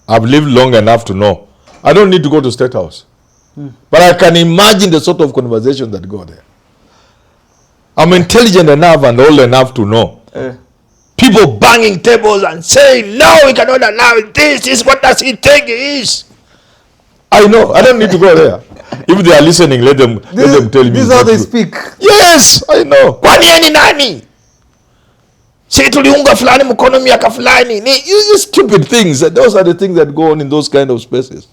I've lived long enough to know. I don't need to go to State House. But I can imagine the sort of conversation that go there. I'm intelligent enough and old enough to know. People banging tables and saying, no, we cannot allow it. This is what does he think it is. I know. I don't need to go there. If they are listening, let them tell me. This is how they speak. Yes, I know. Kwani yeye ni nani? Si tuliunga fulani mkono miaka fulani. You stupid things. Those are the things that go on in those kind of spaces.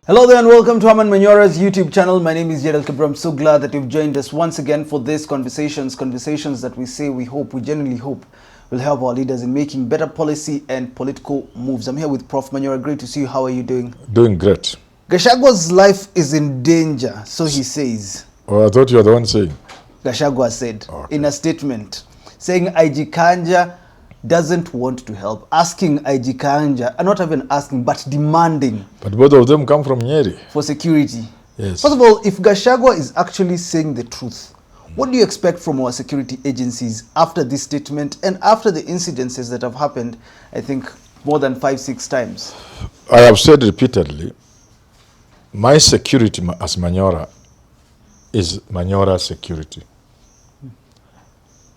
Hello there and welcome to Herman Manyora's YouTube channel. My name is Jedel Kibra. I'm so glad that you've joined us once again for these conversations that we say, we hope, we genuinely hope will help our leaders in making better policy and political moves. I'm here with Prof. Manyora. Great to see you. How are you doing? Doing great. Gashagua's life is in danger, so he says. Oh, I thought you were the one saying. Gachagua said in a statement, saying IG Kanja doesn't want to help, asking IG Kanja, not even asking, but demanding. But both of them come from Nyeri. For security. Yes. First of all, if Gashagua is actually saying the truth, what do you expect from our security agencies after this statement and after the incidences that have happened, I think, more than 5-6 times? I have said repeatedly, my security as Manyora is Manyora's security.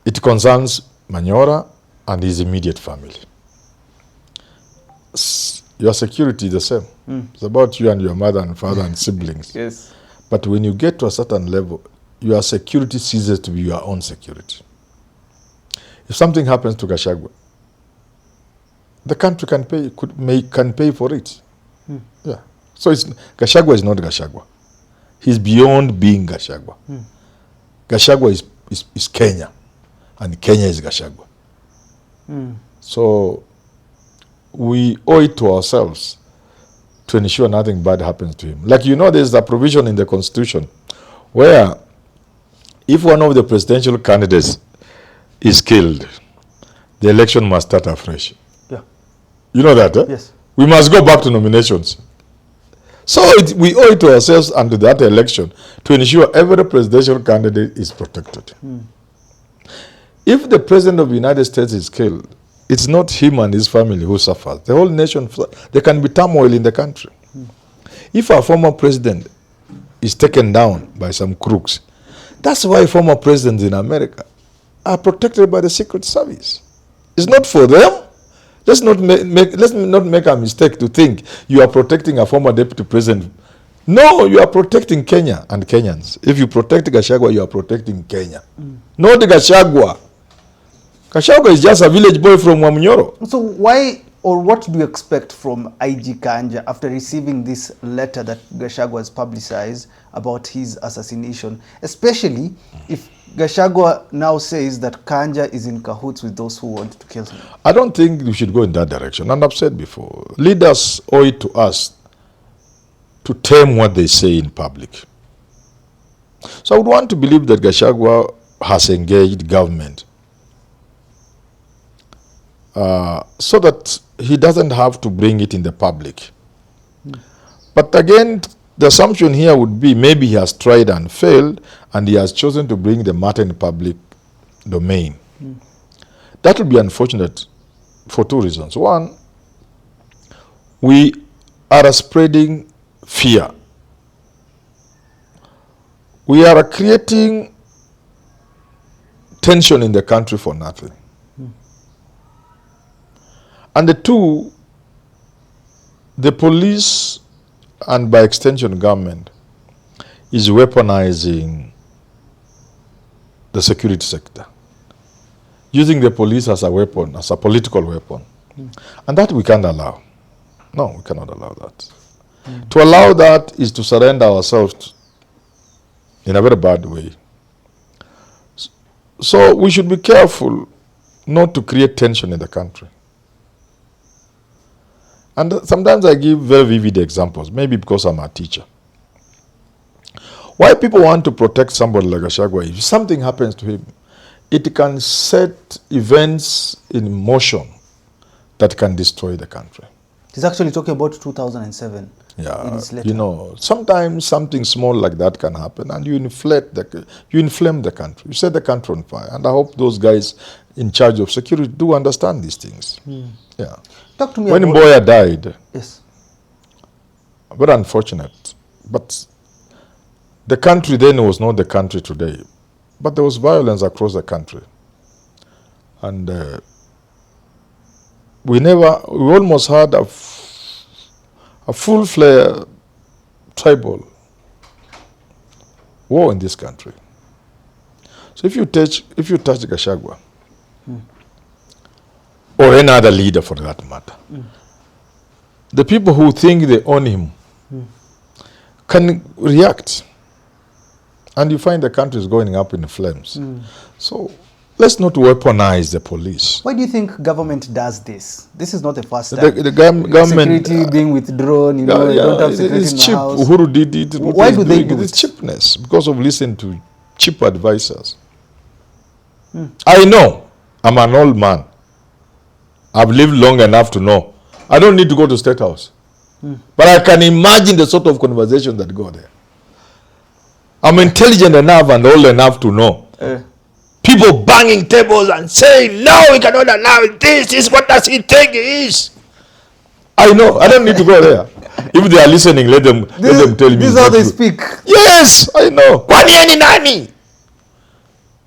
It concerns Manyora and his immediate family. Your security is the same. It's about you and your mother and father and siblings. Yes. But when you get to a certain level, your security ceases to be your own security. If something happens to Gashagua, the country can pay for it. Yeah. So Gashagua is not Gashagua. He's beyond being Gashagua. Gashagua is Kenya, and Kenya is Gashagua. So we owe it to ourselves to ensure nothing bad happens to him. Like, you know, there's a provision in the Constitution where if one of the presidential candidates is killed, the election must start afresh. Yeah. You know that, eh? Yes. We must go back to nominations. So we owe it to ourselves under that election to ensure every presidential candidate is protected. If the president of the United States is killed, it's not him and his family who suffers. The whole nation, there can be turmoil in the country. If a former president is taken down by some crooks, that's why former presidents in America are protected by the Secret Service. It's not for them. Let's not make a mistake to think you are protecting a former deputy president. No, you are protecting Kenya and Kenyans. If you protect Gachagua, you are protecting Kenya. Not Gachagua. Gachagua is just a village boy from Wamunyoro. So why or what do you expect from IG Kanja after receiving this letter that Gachagua has publicized about his assassination, especially if Gachagua now says that Kanja is in cahoots with those who want to kill him? I don't think we should go in that direction. And I've said before, leaders owe it to us to tame what they say in public. So I would want to believe that Gachagua has engaged government so that he doesn't have to bring it in the public. But again, the assumption here would be maybe he has tried and failed and he has chosen to bring the matter in public domain. That would be unfortunate for two reasons. One, we are spreading fear. We are creating tension in the country for nothing. And the two, the police and by extension government is weaponizing the security sector, using the police as a weapon, as a political weapon. And that we can't allow. No, we cannot allow that. To allow that is to surrender ourselves in a very bad way. So we should be careful not to create tension in the country. And sometimes I give very vivid examples, maybe because I'm a teacher. Why people want to protect somebody like Gachagua, if something happens to him, it can set events in motion that can destroy the country. He's actually talking about 2007. in his letter. You know, sometimes something small like that can happen, and you inflame the country. You set the country on fire. And I hope those guys in charge of security do understand these things. Yeah. Talk to me when about... Mboya died, Yes. very unfortunate. But the country then was not the country today. But there was violence across the country. And we almost had a full-fledged tribal war in this country. So if you touch Gachagua, or any other leader for that matter, the people who think they own him can react. And you find the country is going up in flames. So let's not weaponize the police. Why do you think government does this? This is not the first time. The government... Security being withdrawn, you know, you don't have security it's in cheap. the house. Uhuru did it. Why do they do it? It's cheapness, because of listening to cheap advisors. I know. I'm an old man. I've lived long enough to know. I don't need to go to State House. But I can imagine the sort of conversation that go there. I'm intelligent enough and old enough to know. People banging tables and saying, no, we cannot allow this. This is what does he think he is. I know. I don't need to go there. If they are listening, let them tell me. This is how they speak. Yes, I know. Kwani yeye ni nani?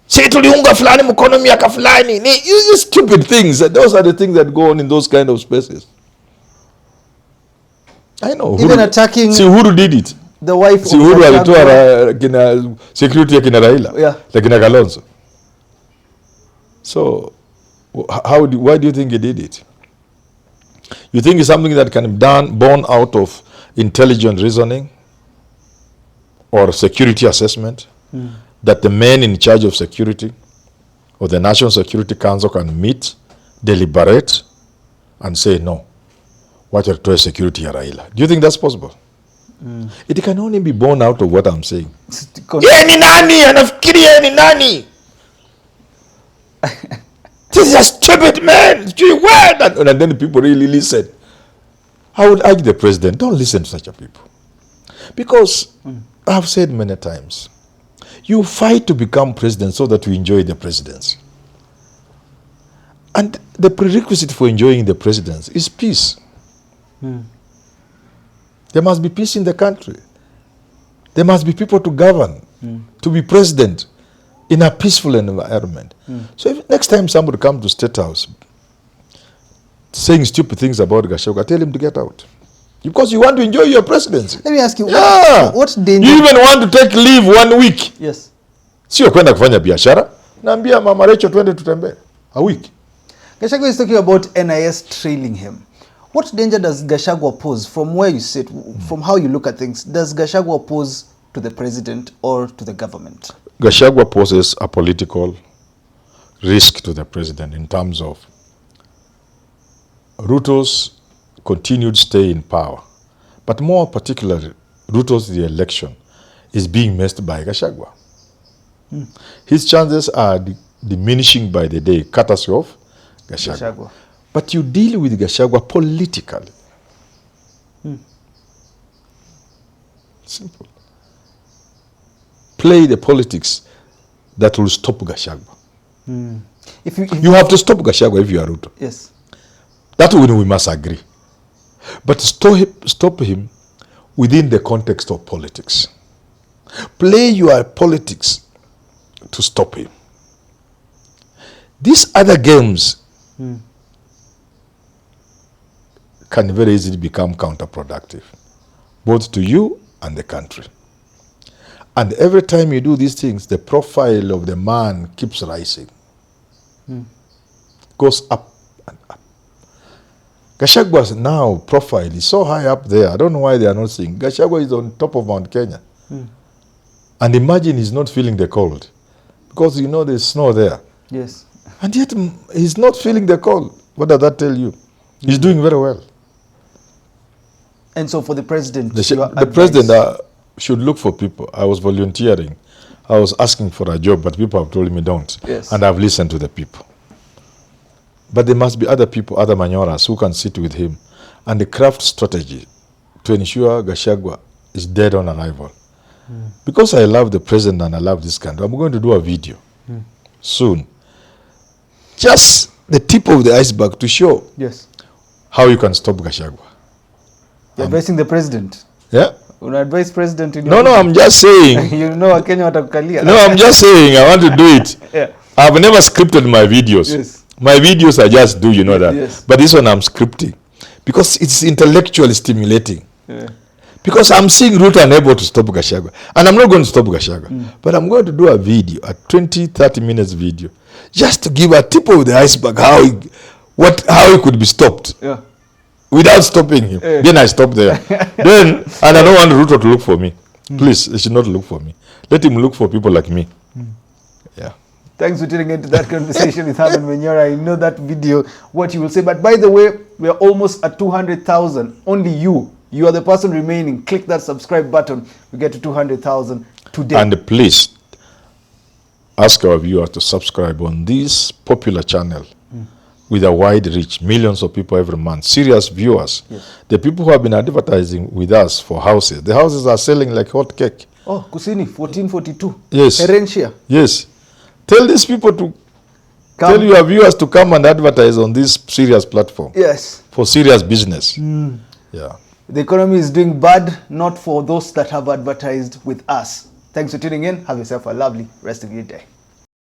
Si tuliunga fulani mkono miaka fulani. You stupid things. Those are the things that go on in those kind of spaces. I know. Even attacking... See, Uhuru did it. The wife si Uhuru alitoa kina security ya kina Raila, la kina Kalonzo. So why do you think he did it? You think it's something that can be born out of intelligent reasoning or security assessment, that the men in charge of security or the National Security Council can meet, deliberate, and say no, wacha tutoe security ya Raila? Do you think that's possible? It can only be born out of what I'm saying. Yeye ni nani? Anafikiri yeye ni nani? This is a stupid man. And then people really listen. I would urge the president, don't listen to such a people. Because I've said many times, you fight to become president so that you enjoy the presidency. And the prerequisite for enjoying the presidency is peace. There must be peace in the country. There must be people to govern, to be president in a peaceful environment. So if next time somebody comes to State House saying stupid things about Gashagua, tell him to get out. Because you want to enjoy your presidency. Let me ask you, what danger... You even want to take leave 1 week. Yes. Sio kwenda kufanya biashara. Naambia Mama Rachel twende tutembee. A week. Gachagua is talking about NIS trailing him. What danger does Gachagua pose from where you sit, from how you look at things? Does Gachagua pose to the president or to the government? Gachagua poses a political risk to the president in terms of Ruto's continued stay in power. But more particularly, Ruto's re-election is being messed by Gachagua. His chances are diminishing by the day, courtesy of Gachagua. But you deal with Gachagua politically. Simple. Play the politics that will stop Gachagua. If you have to stop Gachagua if you are Ruto. Yes. That one we must agree. But stop him within the context of politics. Play your politics to stop him. These other games can very easily become counterproductive, both to you and the country. And every time you do these things, the profile of the man keeps rising. Goes up and up. Gashagua's now profile is so high up there. I don't know why they are not seeing. Gachagua is on top of Mount Kenya. And imagine he's not feeling the cold. Because you know there's snow there. Yes. And yet he's not feeling the cold. What does that tell you? He's doing very well. And so for the president, the president should look for people. I was volunteering. I was asking for a job, but people have told me don't. Yes. And I've listened to the people. But there must be other people, other Manyoras, who can sit with him and craft strategy to ensure Gashagua is dead on arrival. Because I love the president and I love this country, I'm going to do a video soon. Just the tip of the iceberg to show how you can stop Gashagua. You're advising the president? Yeah. Advise president in No, I'm just saying. You know, Kenya watakukalia. No, I'm just saying I want to do it. I've never scripted my videos. My videos I just do, you know that. But this one I'm scripting. Because it's intellectually stimulating. Because I'm seeing Ruto unable to stop Gashagua. And I'm not going to stop Gashagua. But I'm going to do a video, a 20-30 minutes video, just to give a tip of the iceberg how he could be stopped. Without stopping him. Then I stop there. And I don't want Ruto to look for me. Please, he should not look for me. Let him look for people like me. Yeah. Thanks for tuning into that conversation with Herman Manyora. I know that video, what you will say. But by the way, we are almost at 200,000. Only you. You are the person remaining. Click that subscribe button. We get to 200,000 today. And please ask our viewers to subscribe on this popular channel with a wide reach, millions of people every month, serious viewers. The people who have been advertising with us for houses, the houses are selling like hot cake. Oh, Kusini, 1442. Yes. Herentia. Yes. Tell these people to tell your viewers to come and advertise on this serious platform. Yes. For serious business. Yeah. The economy is doing bad, not for those that have advertised with us. Thanks for tuning in. Have yourself a lovely rest of your day.